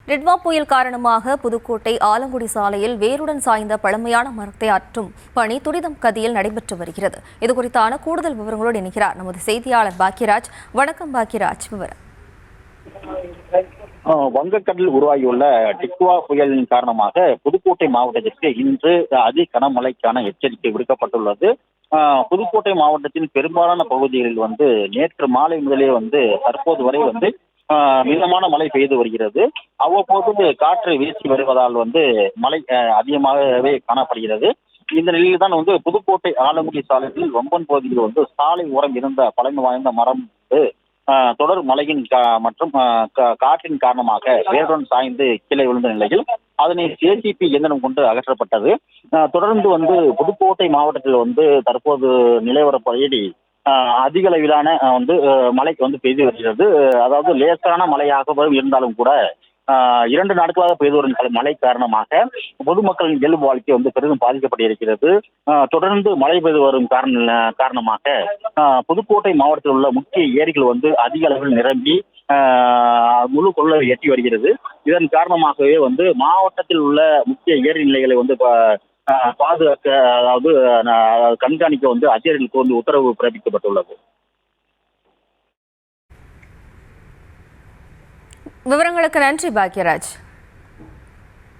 டிட்வா புயல் காரணமாக புதுக்கோட்டை ஆலங்குடி சாலையில் வேருடன் சாய்ந்த பழமையான மரத்தை அற்றும் பணி துரிதம் கதியில் நடைபெற்று வருகிறது. இதுகுறித்தான கூடுதல் விவரங்களோடு இணைக்கிறார் நமது செய்தியாளர் பாக்கியராஜ். வணக்கம் பாக்கியராஜ், விவரம். வங்கக்கடலில் உருவாகியுள்ள டிட்வா புயலின் காரணமாக புதுக்கோட்டை மாவட்டத்திற்கு இன்று அதி கனமழைக்கான எச்சரிக்கை விடுக்கப்பட்டுள்ளது. புதுக்கோட்டை மாவட்டத்தின் பெரும்பாலான பகுதிகளில் நேற்று மாலை முதலே தற்போது வரை மிதமான மழை பெய்து வருகிறது. அவ்வப்போது காற்று வீசி வருவதால் மழை அதிகமாகவே காணப்படுகிறது. இந்த நிலையில் தான் புதுக்கோட்டை ஆலங்குடி சாலையில் வம்பன் பகுதியில் சாலை ஓரம் இருந்த பழமை வாய்ந்த மரம் தொடர் மழையின் மற்றும் காற்றின் காரணமாக வேருடன் சாய்ந்து கீழே விழுந்த நிலையில் அதனை ஜேசிபி இயந்திரம் கொண்டு அகற்றப்பட்டது. தொடர்ந்து புதுக்கோட்டை மாவட்டத்தில் தற்போது நிலவரப்படி அதிக அளவிலான மழை பெய்து வருகிறது. அதாவது லேசான மழையாக இருந்தாலும் கூட 2 நாட்களாக பெய்து வரும் மழை காரணமாக பொதுமக்களின் இயல்பு வாழ்க்கை பெரிதும் பாதிக்கப்பட்டிருக்கிறது. தொடர்ந்து மழை பெய்து வரும் காரணமாக புதுக்கோட்டை மாவட்டத்தில் உள்ள முக்கிய ஏரிகள் அதிக அளவில் நிரம்பி முழு கொள்ளை எட்டி வருகிறது. இதன் காரணமாகவே மாவட்டத்தில் உள்ள முக்கிய ஏரி நிலைகளை பாதுகாக்க, அதாவது கண்காணிக்க அதிகாரிகளுக்கு உத்தரவு பிறப்பிக்கப்பட்டுள்ளது. விவரங்களுக்கு நன்றி பாக்கியராஜ்.